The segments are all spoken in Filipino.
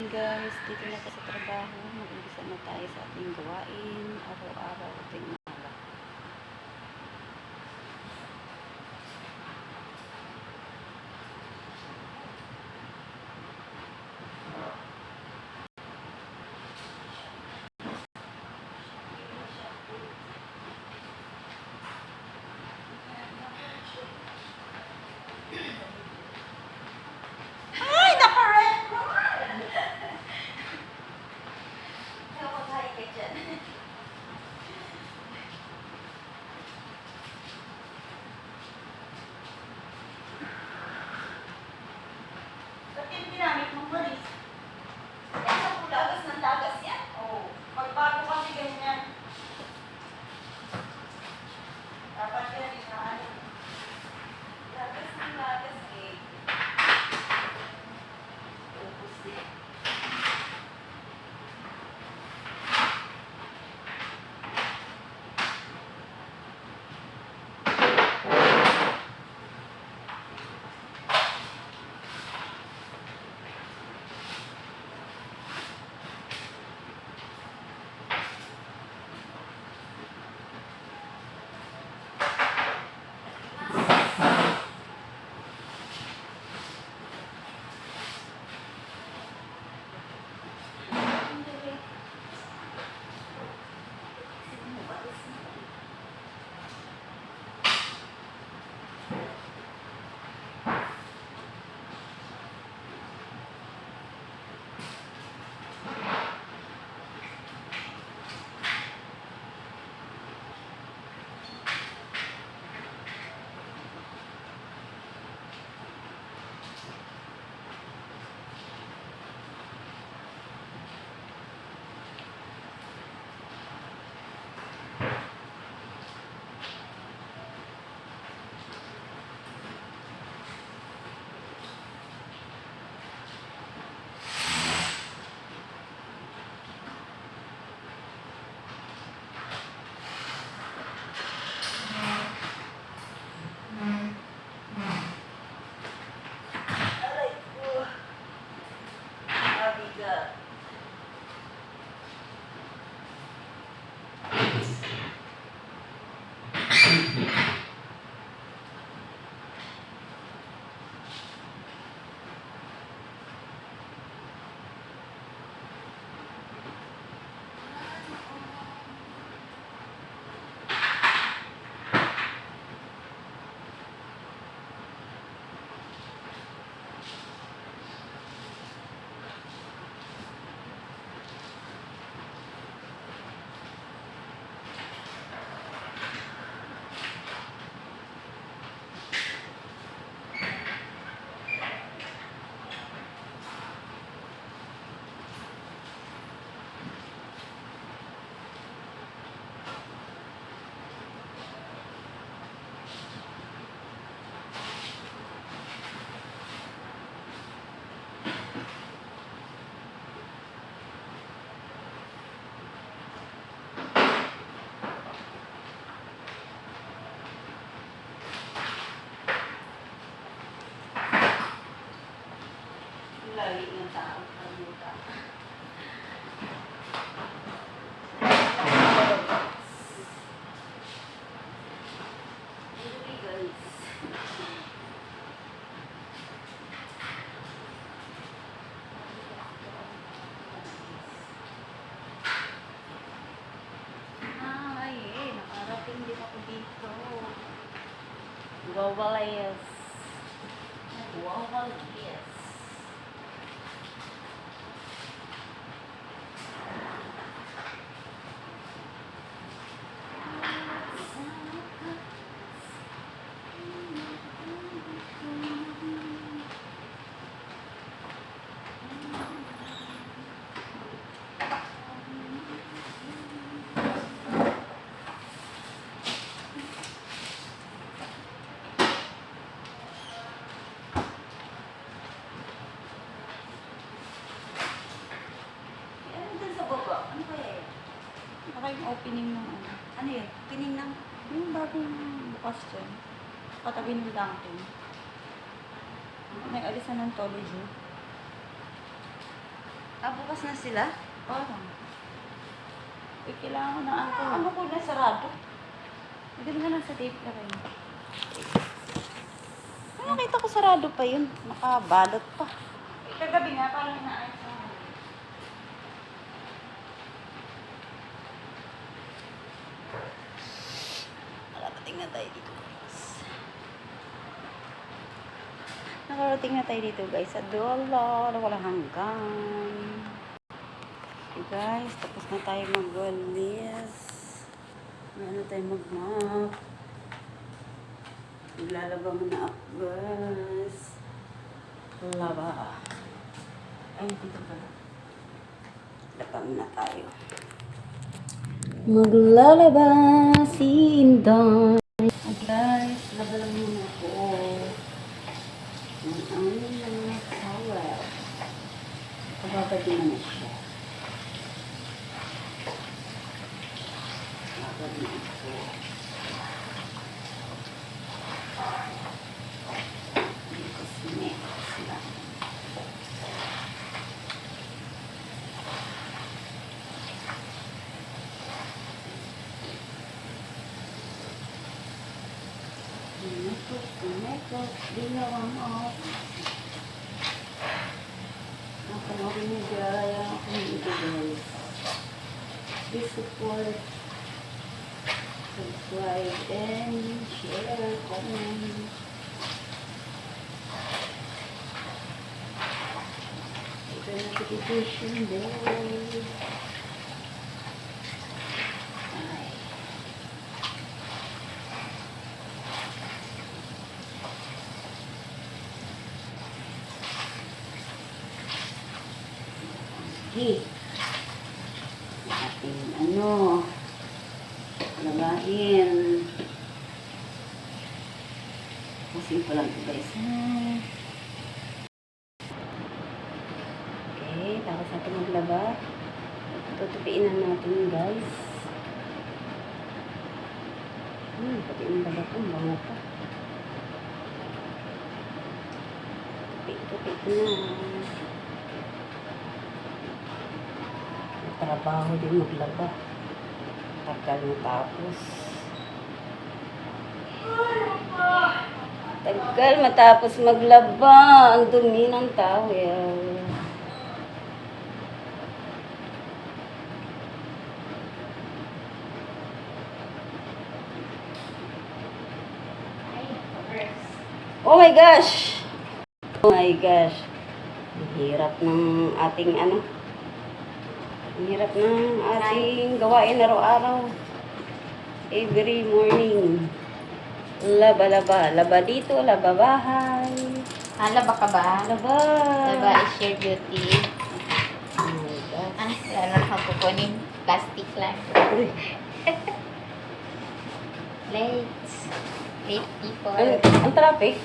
morning guys, dito na tayo sa trabaho. Mag-umpisa na tayo sa ating gawain araw-araw ating umaga. Lagi ng tao kalimutan. Nakarating din ako dito. Wawalayas. Wawalayas. Yung opening ng ano. Ano yun? Opening ng? Yung bagong bukas dyan. Katabi ng Dunkin. May alisan ng Tology. Bukas na sila? Oo. Kailangan ko na ako. Ano ko na sarado? Maganda nga lang sa tape na rin. Nakita ko sarado pa yun. Nakabalot pa. Kagabi nga, parang inaayos na. Nakarating na tayo dito, guys. Nakarating na tayo dito, guys. Sa dulo. Walang hanggang. Okay, guys. Tapos na tayo mag-walis. Ano tayo mag-map. Maglalaba muna ako, guys. Laba. Ay, dito pala. Laba muna tayo. Maglalaba si Inday. Guys, laba lang muna ako. Ang mga towel. Kababa din naman siya. Kababa din ako. Dito sila. Makeup, ginawa mo. Napanoorin niyo gaya ako nito, guys. Please support, subscribe, and share, comment. Ito yung notification bell. Ay. Okay. Ating lagain. Kasi pa lang ito, guys. Okay, tapos natin maglaba. Tutupiin na natin, guys. Pati yung laba ko, bango pa. Tupi na. Trabaho din maglaba. Tagal matapos. Tagal matapos maglaba. Ang dumi ng towel. Oh my gosh! Oh my gosh! Ang hirap ng ating Ang hirap ng ating gawain araw-araw. Every morning. Laba-laba. Laba dito, laba bahay. Laba ka ba? Laba. Laba is your duty. Oh my God. Wala na kang kukunin. Plastic lang. Uy. Late people. Ang traffic.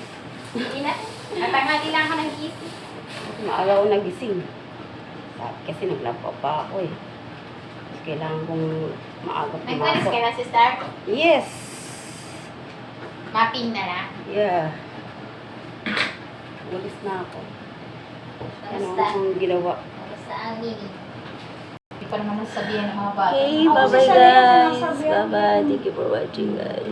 Hindi na. Natangali lang ako ng gising. Maaga ako nagising. Kasi naglaba pa ako eh. Kasi kailangan kong maaga Nagwalis pumasok. ka na, sister? Yes! Mapping na lang. Yeah. Walis na ako. Ano Basta. akong ginawa? Basta ang meaning. Hindi pa naman nasabihan ng mga bata. Okay, bye-bye guys. Bye-bye. Thank you for watching, guys.